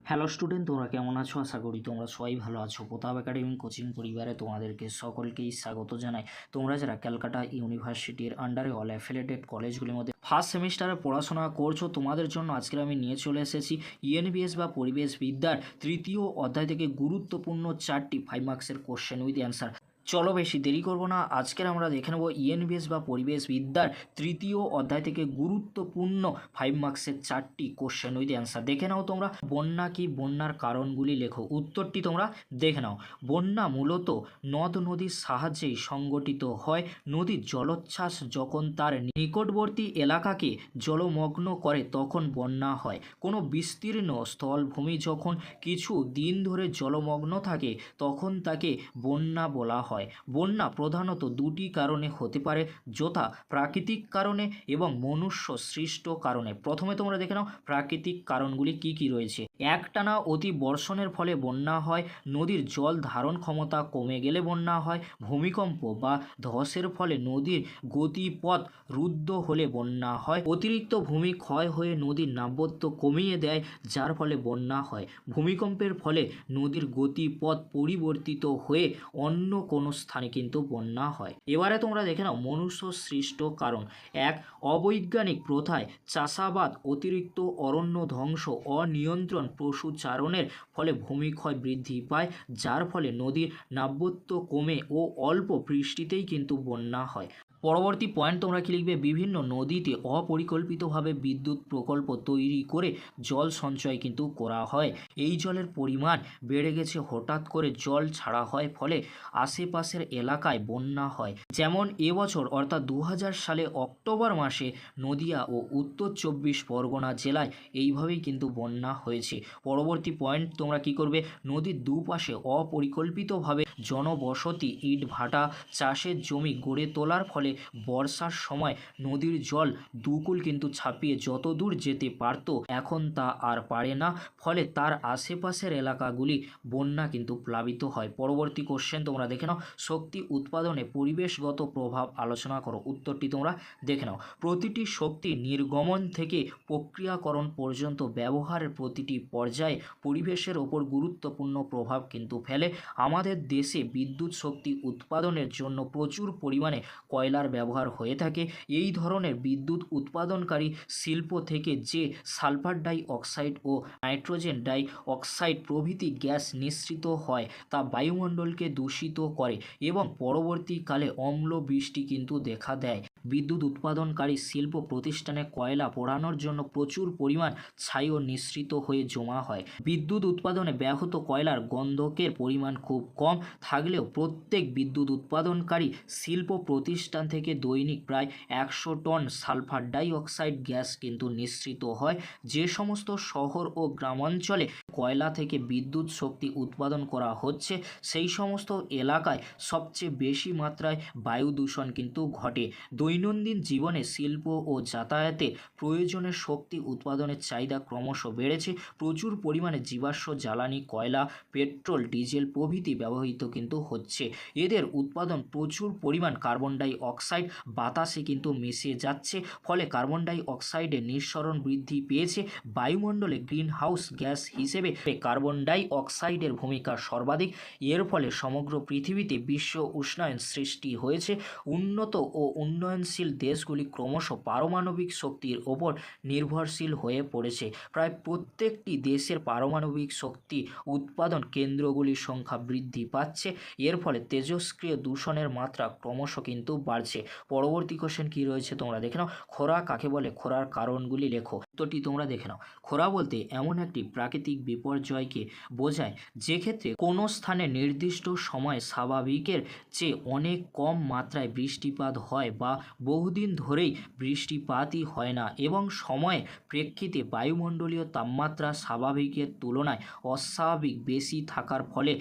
Hello student, তোমরা কেমন আছো? আশা করি তোমরা সবাই ভালো আছো। প্রতাপ একাডেমি কোচিং পরিবারে তোমাদেরকে সকলকেই স্বাগত জানাই। তোমরা যারা ক্যালকাটা ইউনিভার্সিটির আন্ডারে অল অ্যাফিলিয়েটেড কলেজগুলির মধ্যে ফার্স্ট সেমিস্টারে পড়াশোনা করছো, তোমাদের জন্য আজকে আমি নিয়ে চলে এসেছি ইএনবিএস বা পরিবেশ বিদ্যার তৃতীয় অধ্যায় থেকে গুরুত্বপূর্ণ 4টি 5 মার্কসের কোশ্চেন উইথ অ্যান্সার। চলো বেশি দেরি করব না, আজকের আমরা দেখে নেব ইএনবিএস বা পরিবেশ বিদ্যার তৃতীয় অধ্যায় থেকে গুরুত্বপূর্ণ 5 মার্কসের 4টি কোশ্চেন উইথ অ্যান্সার। দেখে নাও তোমরা। বন্যা কি? বন্যার কারণগুলি লেখো। উত্তরটি তোমরা দেখে নাও। বন্যা মূলত নদ নদীর সাহায্যেই সংগঠিত হয়। নদীর জলোচ্ছ্বাস যখন তার নিকটবর্তী এলাকাকে জলমগ্ন করে তখন বন্যা হয়। কোনো বিস্তীর্ণ স্থলভূমি যখন কিছু দিন ধরে জলমগ্ন থাকে তখন তাকে বন্যা বলা হয়। বন্যা প্রধানত দুটি কারণে হতে পারে, যথা প্রাকৃতিক কারণে এবং মনুষ্য সৃষ্ট কারণে। প্রথমে তোমরা দেখে নাও প্রাকৃতিক কারণগুলি কি কি রয়েছে। একটানা অতি বর্ষণের ফলে বন্যা হয়, নদীর জল ধারণ ক্ষমতা কমে গেলে বন্যা হয়, ভূমিকম্প বা ধসের ফলে নদীর গতিপথ রুদ্ধ হলে বন্যা হয়, অতিরিক্ত ভূমি ক্ষয় হয়ে নদীর নাব্যত্ব কমিয়ে দেয় যার ফলে বন্যা হয়, ভূমিকম্পের ফলে নদীর গতিপথ পরিবর্তিত হয়ে অন্য কোনো স্থানে কিন্তু বন্যা হয়। এবারে তোমরা দেখে নাও মনুষ্য সৃষ্ট কারণ। এক, অবৈজ্ঞানিক প্রথায় চাষাবাদ, অতিরিক্ত অরণ্য ধ্বংস, অনিয়ন্ত্রণ পশুচারণের ফলে ভূমিক্ষয় বৃদ্ধি পায় যার ফলে নদীর নাব্যত্ব কমে ও অল্প বৃষ্টিতেই কিন্তু বন্যা হয়। পরবর্তী পয়েন্ট তোমরা কি লিখবে? বিভিন্ন নদীতে অপরিকল্পিতভাবে বিদ্যুৎ প্রকল্প তৈরি করে জল সঞ্চয় কিন্তু করা হয়। এই জলের পরিমাণ বেড়ে গেছে, হঠাৎ করে জল ছাড়া হয়, ফলে আশেপাশের এলাকায় বন্যা হয়। যেমন এবছর অর্থাৎ 2000 সালে অক্টোবর মাসে নদিয়া ও উত্তর 24 পরগনা জেলায় এইভাবেই কিন্তু বন্যা হয়েছে। পরবর্তী পয়েন্ট তোমরা কি করবে? নদীর দুপাশে অপরিকল্পিতভাবে জনবসতি, ইট ভাটা, চাষের জমি গড়ে তোলার ফলে বর্ষার সময় নদীর জল দুকুল কিন্তু ছাপিয়ে যত দূর যেতে পারত এখন তা আর পারে না, ফলে তার আশেপাশের এলাকাগুলি বন্যা কিন্তু প্লাবিত হয়। পরবর্তী কোশ্চেন তোমরা দেখে নাও। শক্তি উৎপাদনে পরিবেশগত প্রভাব আলোচনা করো। উত্তরটি তোমরা দেখে নাও। প্রতিটি শক্তি নির্গমন থেকে প্রক্রিয়াকরণ পর্যন্ত ব্যবহারের প্রতিটি পর্যায়ে পরিবেশের ওপর গুরুত্বপূর্ণ প্রভাব কিন্তু ফেলে। আমাদের দেশে বিদ্যুৎ শক্তি উৎপাদনের জন্য প্রচুর পরিমাণে কয়লার ব্যবহার হয়ে থাকে। এই ধরনের বিদ্যুৎ উৎপাদনকারী শিল্প থেকে যে সালফার ডাই অক্সাইড ও নাইট্রোজেন ডাই অক্সাইড প্রভৃতি গ্যাস নিঃসৃত হয় তা বায়ুমণ্ডলকে দূষিত করে এবং পরবর্তীকালে অম্ল বৃষ্টি কিন্তু দেখা দেয়। বিদ্যুৎ উৎপাদনকারী শিল্প প্রতিষ্ঠানে কয়লা পোড়ানোর জন্য প্রচুর পরিমাণ ছাইও নিঃসৃত হয়ে জমা হয়। বিদ্যুৎ উৎপাদনে ব্যাহত কয়লার গন্ধকের পরিমাণ খুব কম থাকলেও প্রত্যেক বিদ্যুৎ উৎপাদনকারী শিল্প প্রতিষ্ঠান থেকে দৈনিক প্রায় 100 ton sulphur die oxide gas কিন্তু নিঃসৃত হয়। যে সমস্ত শহর ও গ্রামাঞ্চলে কয়লা থেকে বিদ্যুৎ শক্তি উৎপাদন করা হচ্ছে সেই সমস্ত এলাকায় সবচেয়ে বেশি মাত্রায় বায়ু দূষণ কিন্তু ঘটে। দৈনন্দিন জীবনে শিল্প ও যাতায়াতে প্রয়োজনের শক্তি উৎপাদনের চাহিদা ক্রমশ বেড়েছে। প্রচুর পরিমাণে জীবাশ্ম জ্বালানি, কয়লা, পেট্রোল, ডিজেল প্রভৃতি ব্যবহৃত কিন্তু হচ্ছে। এদের উৎপাদন প্রচুর পরিমাণ কার্বন ডাই অক্সাইড বাতাসে কিন্তু মিশে যাচ্ছে, ফলে কার্বন ডাই অক্সাইডের নিঃসরণ বৃদ্ধি পেয়েছে। বায়ুমণ্ডলে গ্রিন হাউস গ্যাস হিসেবে কার্বন ডাই অক্সাইডের ভূমিকা সর্বাধিক। এর ফলে সমগ্র পৃথিবীতে বিশ্ব উষ্ণায়ন সৃষ্টি হয়েছে। উন্নত ও উন্নয়নশীল দেশগুলি ক্রমশ পারমাণবিক শক্তির ওপর নির্ভরশীল হয়ে পড়েছে। প্রায় প্রত্যেকটি দেশের পারমাণবিক শক্তি উৎপাদন কেন্দ্রগুলির সংখ্যা বৃদ্ধি পাচ্ছে। এর ফলে তেজস্ক্রিয় দূষণের মাত্রা ক্রমশ কিন্তু বাড়ছে। পরবর্তী কোশ্চেন কি রয়েছে তোমরা দেখে নাও। খরা কাকে বলে? খরার কারণগুলি লেখো। উত্তরটি তোমরা দেখে নাও। খরা বলতে এমন একটি প্রাকৃতিক বিপর্যয়কে বোঝায় যে ক্ষেত্রে কোনো স্থানে নির্দিষ্ট সময় স্বাভাবিকের চেয়ে অনেক কম মাত্রায় বৃষ্টিপাত হয় বা বহুদিন ধরেই বৃষ্টিপাতই হয় না এবং সময়ের প্রেক্ষিতে বায়ুমণ্ডলীয় তাপমাত্রা স্বাভাবিকের তুলনায় অস্বাভাবিক বেশি থাকার ফলে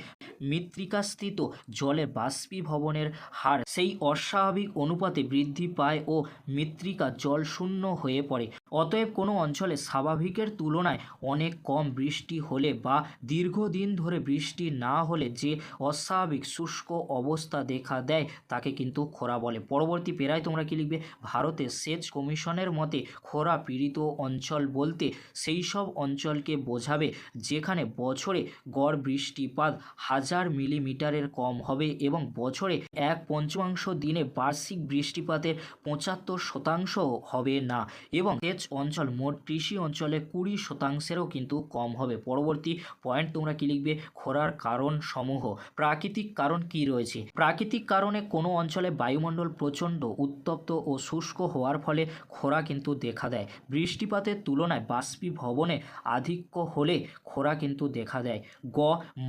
মৃত্তিকাস্থিত জলে বাষ্পীভবনের হার সেই অস্বাভাবিক অনুপাতে বৃদ্ধি পায় ও মৃত্তিকা জলশূন্য হয়ে পড়ে। অতএব কোনো অঞ্চলে স্বাভাবিকের তুলনায় অনেক কম বৃষ্টি হলে বা দীর্ঘদিন ধরে বৃষ্টি না হলে যে অস্বাভাবিক শুষ্ক অবস্থা দেখা দেয় তাকে কিন্তু খরা বলে। পরবর্তী পেরায় তোমরা কি লিখবে, ভারতের সেচ কমিশনের মতে খরা পীড়িত অঞ্চল বলতে সেই সব অঞ্চলকে বোঝাবে যেখানে বছরে গড় বৃষ্টিপাত 1000 মিলিমিটারের কম হবে এবং বছরে 1/5 দিনে বার্ষিক বৃষ্টিপাতের 75% হবে না এবং সেচ অঞ্চল মোট কৃষি অঞ্চলে 20%-এরও কিন্তু কম হবে। পরবর্তী পয়েন্ট তোমরা কি লিখবে, খরার কারণ সমূহ। প্রাকৃতিক কারণ কি রয়েছে? প্রাকৃতিক কারণে কোনো অঞ্চলে বায়ুমণ্ডল প্রচণ্ড উত্তপ্ত ও শুষ্ক হওয়ার ফলে খরা কিন্তু দেখা দেয়। বৃষ্টিপাতের তুলনায় বাষ্পীভবনে আধিক্য হলে খরা কিন্তু দেখা দেয়।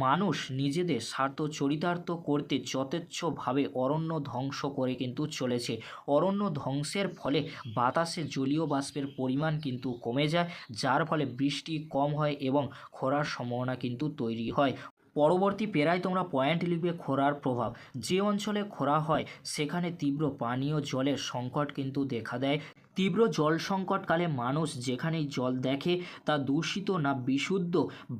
মানুষ নিজেদের স্বার্থ চরিতার্থ করতে যথেচ্ছভাবে অরণ্য ধ্বংস করে কিন্তু চলেছে। অরণ্য ধ্বংসের ফলে বাতাসে জলীয় বাষ্পের পরিমাণ কিন্তু কমে যায়, যার ফলে বৃষ্টি কম হয় এবং খরার সম্ভাবনা কিন্তু তৈরি হয়। পরবর্তী পেরায় তোমরা পয়েন্ট লিখবে, খরার প্রভাব। যে অঞ্চলে খরা হয় সেখানে তীব্র পানীয় জলের সংকট কিন্তু দেখা দেয়। তীব্র জল সংকটকালে মানুষ যেখানেই জল দেখে তা দূষিত না বিশুদ্ধ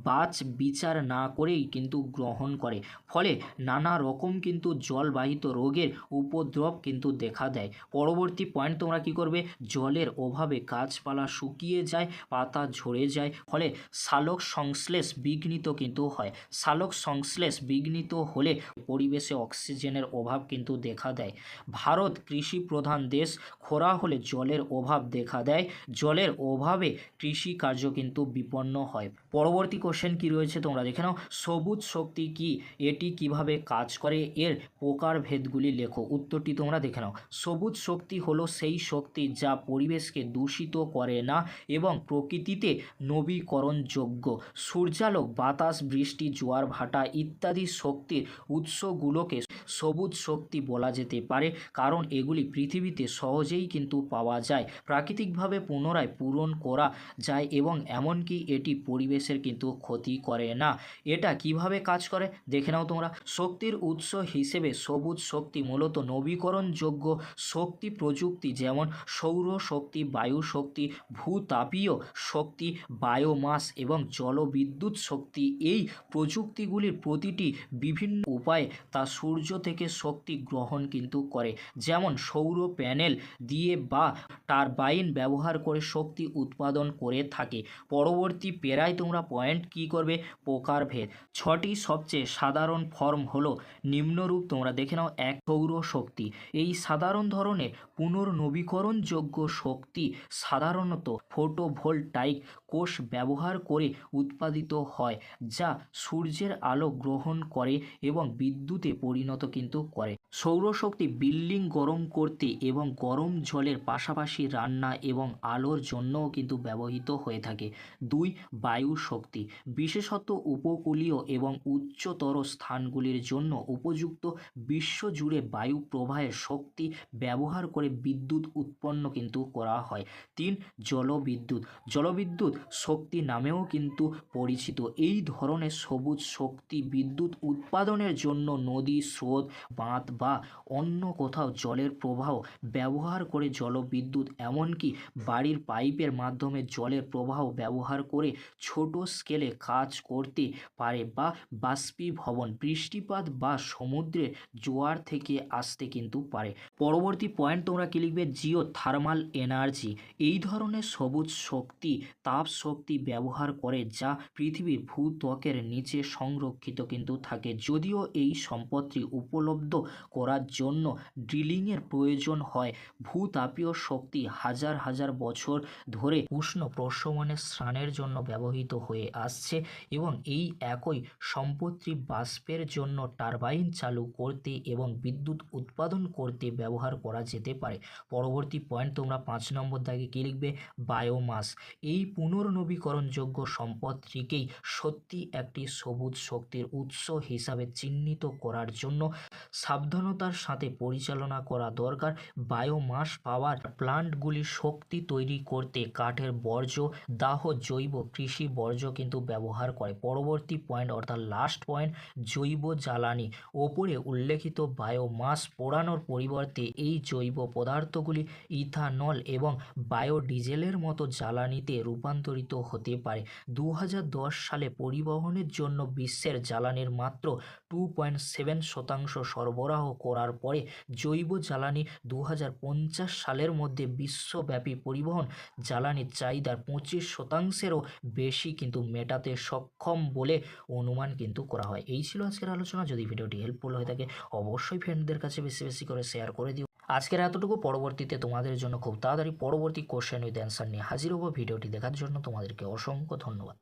বাছ বিচার না করেই কিন্তু গ্রহণ করে, ফলে নানা রকম কিন্তু জলবাহিত রোগের উপদ্রব কিন্তু দেখা দেয়। পরবর্তী পয়েন্ট তোমরা কি করবে, জলের অভাবে গাছপালা শুকিয়ে যায়, পাতা ঝরে যায়, ফলে সালোক সংশ্লেষ বিঘ্নিত কিন্তু হয়। সালোক সংশ্লেষ বিঘ্নিত হলে পরিবেশে অক্সিজেনের অভাব কিন্তু দেখা দেয়। ভারত কৃষি প্রধান দেশ, খরা হলে জলের অভাব দেখা দেয়, জলের অভাবে কৃষি কার্য কিন্তু বিপন্ন হয়। পরবর্তী কোশ্চেন কি রয়েছে তোমরা দেখে নাও, সবুজ শক্তি কি, এটি কিভাবে কাজ করে, এর প্রকারভেদগুলি লেখো। উত্তরটি তোমরা দেখে নাও। সবুজ শক্তি হলো সেই শক্তি যা পরিবেশকে দূষিত করে না এবং প্রকৃতিতে নবীকরণযোগ্য। সূর্যালোক, বাতাস, বৃষ্টি, জোয়ার ভাটা ইত্যাদি শক্তির উৎসগুলোকে সবুজ শক্তি বলা যেতে পারে, কারণ এগুলি পৃথিবীতে সহজেই কিন্তু পাওয়া যায়, প্রাকৃতিকভাবে পুনরায় পূরণ করা যায় এবং এমনকি এটি পরিবেশের কিন্তু ক্ষতি করে না। এটা কিভাবে কাজ করে দেখে নাও তোমরা। শক্তির উৎস হিসেবে সবুজ শক্তি মূলত নবীকরণযোগ্য শক্তি প্রযুক্তি, যেমন সৌর শক্তি, বায়ু শক্তি, ভূতাপীয় শক্তি, বায়োমাস এবং জলবিদ্যুৎ শক্তি। এই প্রযুক্তিগুলির প্রতিটি বিভিন্ন উপায়ে তা সূর্য থেকে শক্তি গ্রহণ কিন্তু করে, যেমন সৌর প্যানেল দিয়ে বা টারবাইন ব্যবহার করে শক্তি উৎপাদন করে থাকে। পরবর্তী পেরায় তোমরা পয়েন্ট কি করবে, প্রকারভেদ। 6টি সবচেয়ে সাধারণ ফর্ম হলো নিম্নরূপ, তোমরা দেখে নাও। এক, সৌর শক্তি। এই সাধারণ ধরনের পুনর্নবীকরণযোগ্য শক্তি সাধারণত ফটোভোল্টাইক কোষ ব্যবহার করে উৎপাদিত হয়, যা সূর্যের আলো গ্রহণ করে এবং বিদ্যুতে পরিণত কিন্তু করে। সৌরশক্তি বিল্ডিং গরম করতে এবং গরম জলের পাশাপাশি রান্না এবং আলোর জন্যও কিন্তু ব্যবহৃত হয়ে থাকে। 2, বায়ু শক্তি। বিশেষত উপকূলীয় এবং উচ্চতর স্থানগুলির জন্য উপযুক্ত বিশ্বজুড়ে বায়ু প্রবাহের শক্তি ব্যবহার করে বিদ্যুৎ উৎপন্ন কিন্তু করা হয়। 3, জলবিদ্যুৎ। জলবিদ্যুৎ শক্তি নামেও কিন্তু পরিচিত। এই ধরনের সবুজ শক্তি বিদ্যুৎ উৎপাদনের জন্য নদী, স্রোত, বাঁধ বা অন্য কোথাও জলের প্রবাহ ব্যবহার করে জলবিদ্যুৎ, এমনকি বাড়ির পাইপের মাধ্যমে জলের প্রবাহ ব্যবহার করে ছোট স্কেলে কাজ করতে পারে, বা বাষ্পীভবন, বৃষ্টিপাত বা সমুদ্রের জোয়ার থেকে আসতে কিন্তু পারে। পরবর্তী পয়েন্ট তোমরা কি লিখবে, জিও থার্মাল এনার্জি। এই ধরনের সবুজ শক্তি তাপ শক্তি ব্যবহার করে যা পৃথিবীর ভূত্বকের নিচে সংরক্ষিত কিন্তু থাকে। যদিও এই সম্পদটি উপলব্ধ করার জন্য ড্রিলিংয়ের প্রয়োজন হয়, ভূতাপীয় শক্তি হাজার হাজার বছর ধরে উষ্ণ প্রশমনের স্নানের জন্য ব্যবহৃত হয়ে আসছে এবং এই একই সম্পদটি বাষ্পের জন্য টারবাইন চালু করতে এবং বিদ্যুৎ উৎপাদন করতে ব্যবহার করা যেতে পারে। পারে। পরবর্তী পয়েন্ট তোমরা 5 নম্বর দাগে কী লিখবে? বায়োমাস। এই পুনর্নবীকরণযোগ্য সম্পদটিকেই সত্যি একটি সবুজ শক্তির উৎস হিসাবে চিহ্নিত করার জন্য সাবধানতার সাথে পরিচালনা করা দরকার। বায়োমাস পাওয়ার প্লান্টগুলি শক্তি তৈরি করতে কাঠের বর্জ্য, দাহ জৈব কৃষি বর্জ্য কিন্তু ব্যবহার করে। পরবর্তী পয়েন্ট অর্থাৎ লাস্ট পয়েন্ট, জৈব জ্বালানি। ওপরে উল্লেখিত বায়োমাস পোড়ানোর পরিবর্তে এই জৈব পদার্থগুলি ইথানল এবং বায়োডিজেলের মতো জ্বালানিতে রূপান্তরিত হতে পারে। 2010 সালে পরিবহনের জন্য বিশ্বের জ্বালানির মাত্র 2.7% সরবরাহ করার পরে জৈব জ্বালানি 2050 সালের মধ্যে বিশ্বব্যাপী পরিবহন জ্বালানির চাহিদার 25%-এরও বেশি কিন্তু মেটাতে সক্ষম বলে অনুমান কিন্তু করা হয়। এই ছিল আজকের আলোচনা। যদি ভিডিওটি হেল্পফুল হয়ে থাকে অবশ্যই ফ্রেন্ডদের কাছে বেশি বেশি করে শেয়ার করে দিও। আজকের এতটুকু। পরবর্তীতে তোমাদের জন্য খুব তাড়াতাড়ি পরবর্তী কোশ্চেন উইথ অ্যান্সার নিয়ে হাজির হবো। ভিডিওটি দেখার জন্য তোমাদেরকে অসংখ্য ধন্যবাদ।